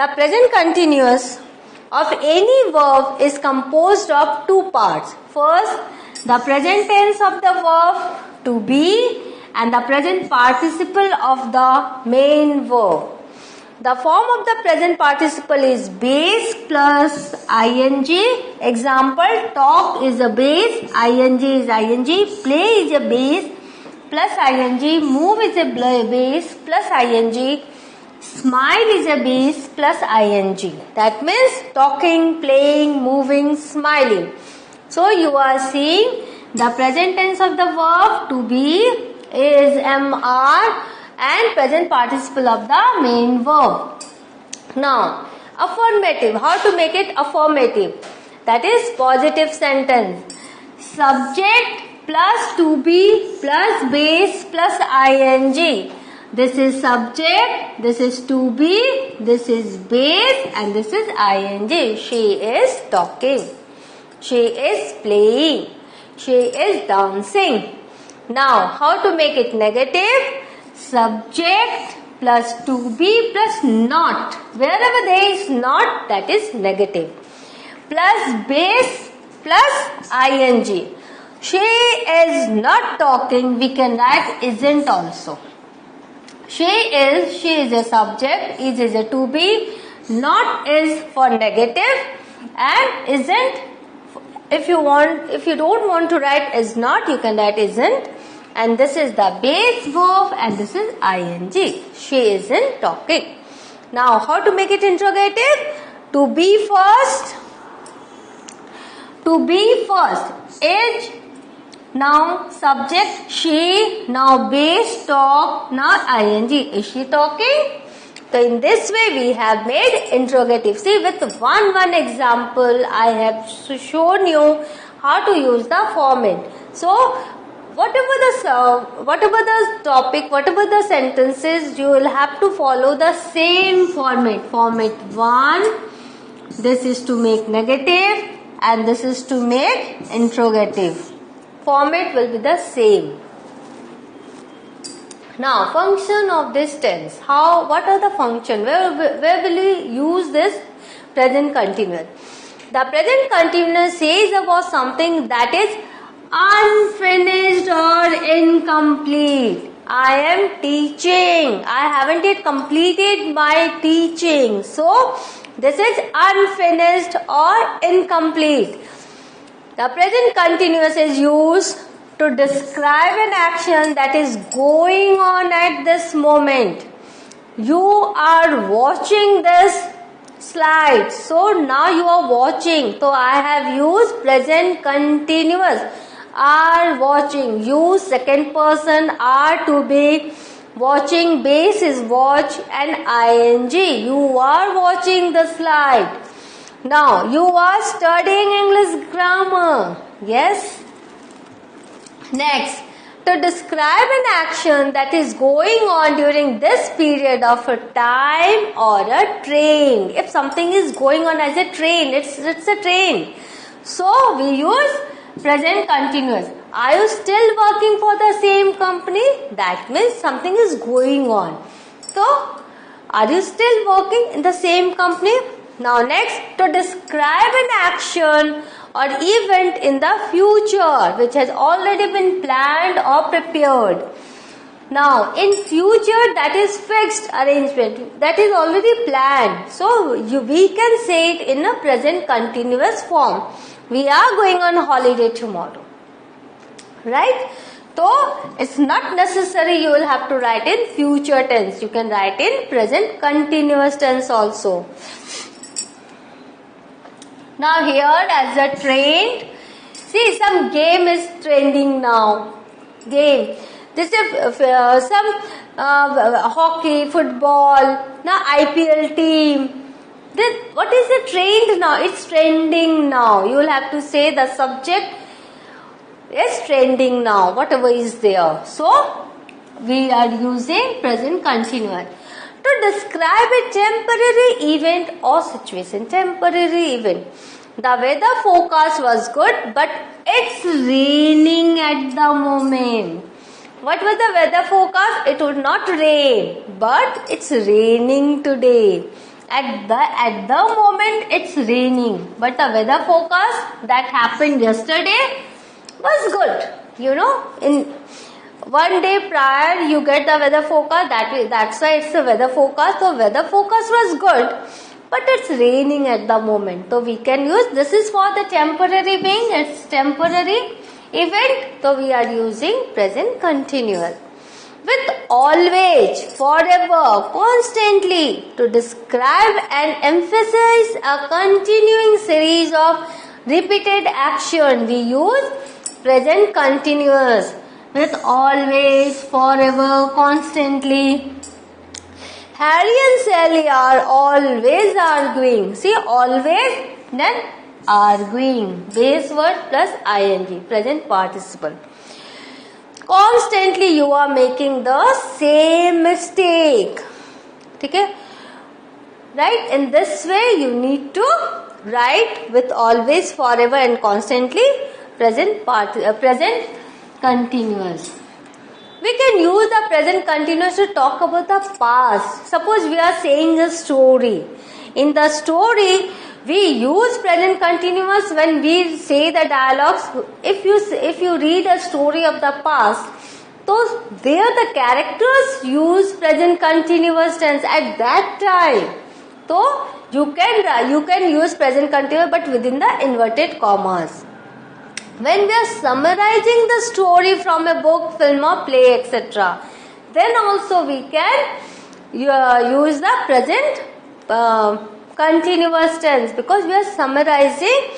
The present continuous of any verb is composed of two parts. First, the present tense of the verb to be and the present participle of the main verb. The form of the present participle is base plus ing. Example, talk is a base, ing is ing, play is a base plus ing, move is a base plus ing, smile is a base plus ing. That means talking, playing, moving, smiling. So you are seeing the present tense of the verb to be is mr and present participle of the main verb. Now, affirmative. How to make it affirmative? That is positive sentence. Subject plus to be plus base plus ing. This is subject, this is to be, this is base and this is ing. She is talking. She is playing. She is dancing. Now, how to make it negative? Subject plus to be plus not. Wherever there is not, that is negative. Plus base plus ing. She is not talking. We can write isn't also. She is a subject, is a to be, not is for negative and isn't. If you don't want to write is not, you can write isn't. And this is the base verb and this is ing. She isn't talking. Now, how to make it interrogative? To be first. To be first. Is now subject she, now base talk, now ing. Is she talking? So in this way we have made interrogative. See, with one example I have shown you how to use the format. So whatever the topic, whatever the sentences, you will have to follow the same format. Format 1, this is to make negative and this is to make interrogative. Format will be the same. Now, function of this tense. What are the function? Where will we use this present continuous? The present continuous says about something that is unfinished or incomplete. I am teaching. I haven't yet completed my teaching. So, this is unfinished or incomplete. The present continuous is used to describe an action that is going on at this moment. You are watching this slide. So now you are watching. So I have used present continuous. Are watching. Use second person are to be. Watching base is watch and ing. You are watching the slide. Now you are studying English grammar. Yes. Next, to describe an action that is going on during this period of a time or a train. If something is going on as a train, it's a train. So, we use present continuous. Are you still working for the same company? That means something is going on. So, are you still working in the same company? Now, next, to describe an action or event in the future which has already been planned or prepared. Now, in future, that is fixed arrangement, that is already planned. So, we can say it in a present continuous form. We are going on holiday tomorrow. Right? So, it's not necessary you will have to write in future tense. You can write in present continuous tense also. Now here as a trend, see some game is trending now. Game. This is some hockey, football, now IPL team. Then what is the trend now? It's trending now. You will have to say the subject is trending now. Whatever is there. So we are using present continuous. To describe a temporary event or situation. Temporary event. The weather forecast was good, but it's raining at the moment. What was the weather forecast? It would not rain, but it's raining today. At the moment it's raining, but the weather forecast that happened yesterday was good. You know, in one day prior you get the weather forecast, that's why it's the weather forecast. So weather forecast was good, but it's raining at the moment. So we can use, this is for the temporary being, it's temporary event. So we are using present continuous. With always, forever, constantly to describe and emphasize a continuing series of repeated action, we use present continuous. With always, forever, constantly. Harry and Sally are always arguing. See, always, then arguing. Base word plus ing, present participle. Constantly you are making the same mistake. Okay? Right? In this way you need to write with always, forever and constantly present continuous. We can use the present continuous to talk about the past. Suppose we are saying a story. In the story, we use present continuous when we say the dialogues. If you read a story of the past, so there the characters use present continuous tense at that time. So you can use present continuous, but within the inverted commas. When we are summarizing the story from a book, film or play, etc., then also we can use the present continuous tense, because we are summarizing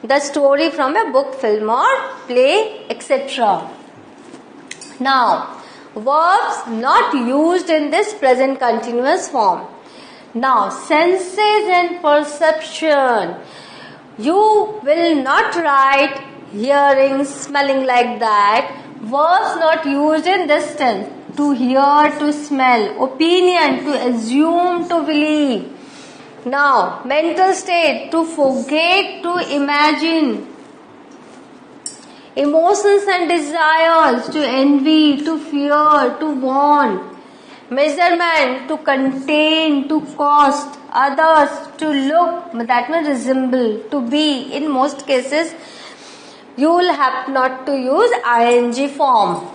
the story from a book, film or play, etc. Now, verbs not used in this present continuous form. Now, senses and perception. You will not write hearing, smelling like that. Verbs not used in this tense. To hear, to smell. Opinion, to assume, to believe. Now, mental state, to forget, to imagine. Emotions and desires, to envy, to fear, to want. Measurement, to contain, to cost. Others, to look, that means resemble, to be. In most cases, you will have not to use ing form.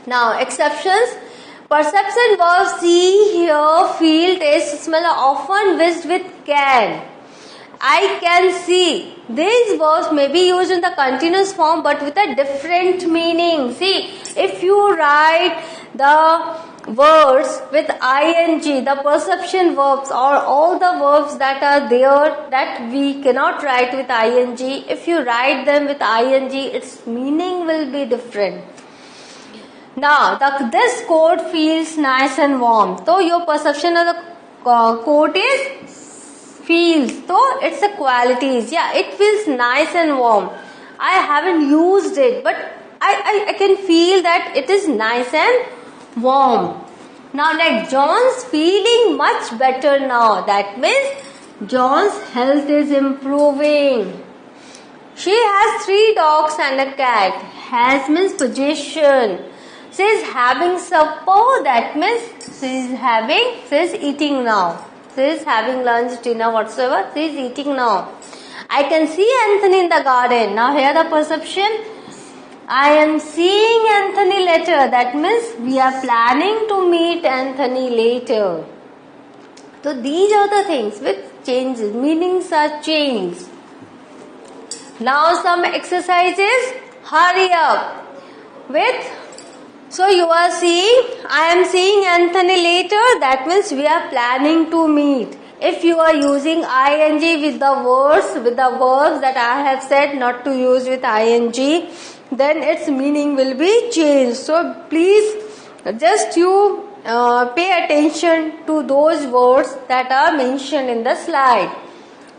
Now, exceptions. Perception verbs see, hear, feel, taste, smell are often used with can. I can see. These verbs may be used in the continuous form but with a different meaning. See, if you write the words with ing, the perception verbs or all the verbs that are there that we cannot write with ing, if you write them with ing, its meaning will be different. Now, this coat feels nice and warm. So, your perception of the coat is feels. So, it's a qualities. Yeah, it feels nice and warm. I haven't used it, but I can feel that it is nice and warm. Now, next, John's feeling much better now. That means John's health is improving. She has 3 dogs and a cat. Has means possession. She is having supper, that means she is eating now. She is having lunch, dinner, whatsoever, she is eating now. I can see Anthony in the garden. Now here the perception. I am seeing Anthony later, that means we are planning to meet Anthony later. So these are the things which changes, meanings are changed. Now some exercises, hurry up. So you are seeing, I am seeing Anthony later, that means we are planning to meet. If you are using ing with the verbs that I have said not to use with ing, then its meaning will be changed. So please just you pay attention to those words that are mentioned in the slide.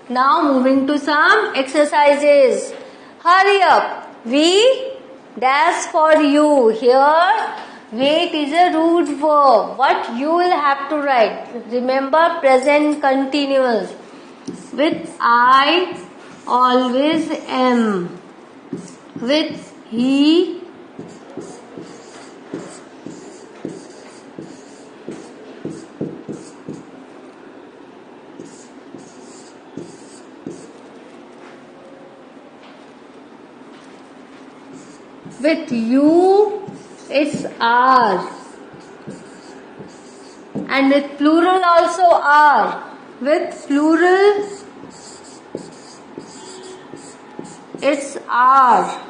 Now moving to some exercises. Hurry up. We dash for you. Here, wait is a root verb. What you will have to write? Remember present continuous. With I, always am. With he, With you, it's are. And with plural also are. With plural, it's are.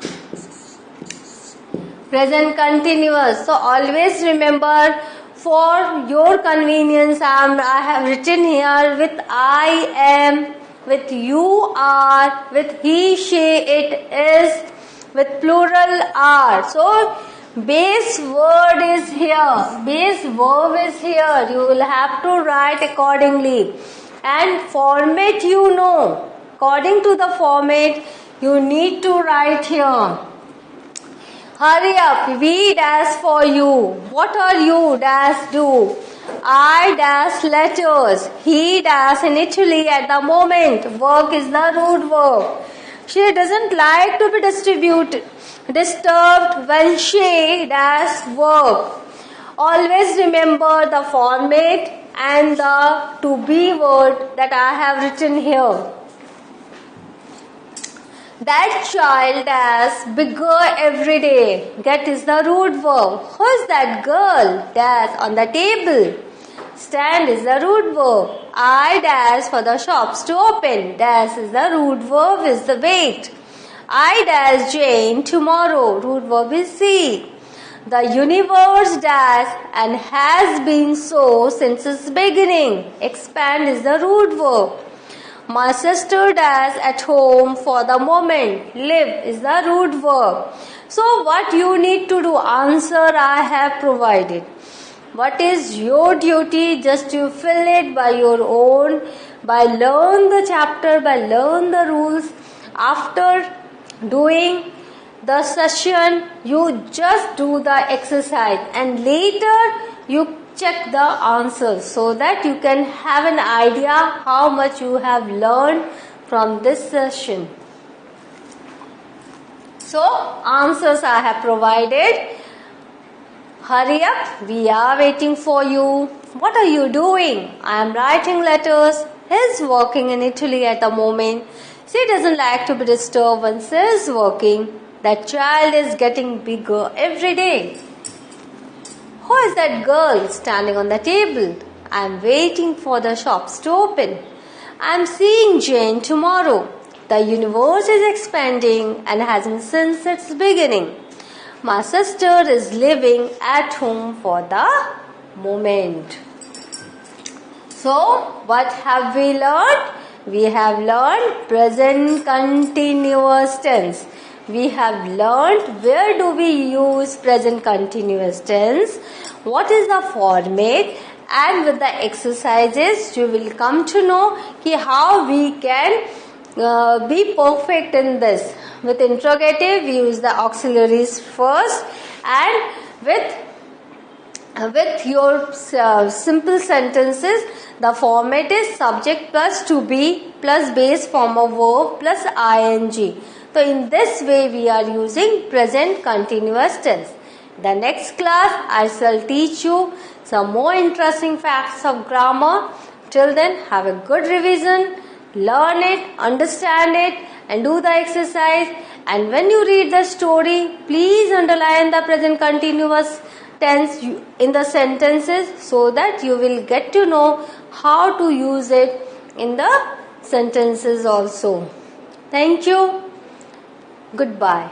Present continuous. So always remember, for your convenience, I have written here with I am, with you are, with he, she, it is, with plural are. So base word is here, base verb is here. You will have to write accordingly. And format, you know. According to the format, you need to write here. Hurry up, we dash for you. What are you dash do? I dash letters. He dash in Italy at the moment. Work is the root verb. She doesn't like to be disturbed when she dash work. Always remember the format and the to be word that I have written here. That child is bigger every day. Get is the root verb. Who is that girl? Dash on the table. Stand is the root verb. I dash for the shops to open. Dash is the root verb is the wait. I dash Jane tomorrow. Root verb is see. The universe dash and has been so since its beginning. Expand is the root verb. My sister dash at home for the moment. Live is the root verb. So what you need to do? Answer I have provided. What is your duty? Just you fill it by your own, by learn the chapter, by learn the rules. After doing the session, you just do the exercise and later you check the answers so that you can have an idea how much you have learned from this session. So, answers I have provided. Hurry up, we are waiting for you. What are you doing? I am writing letters. He is working in Italy at the moment. She doesn't like to be disturbed when she is working. That child is getting bigger every day. Who is that girl standing on the table? I am waiting for the shops to open. I am seeing Jane tomorrow. The universe is expanding and has been since its beginning. My sister is living at home for the moment. So, what have we learned? We have learned present continuous tense. We have learned where do we use present continuous tense, what is the format, and with the exercises you will come to know how we can be perfect in this. With interrogative we use the auxiliaries first, and with your simple sentences the format is subject plus to be plus base form of verb plus ing. So in this way we are using present continuous tense. The next class I shall teach you some more interesting facts of grammar. Till then, have a good revision, learn it, understand it and do the exercise. And when you read the story, please underline the present continuous tense in the sentences so that you will get to know how to use it in the sentences also. Thank you. Goodbye.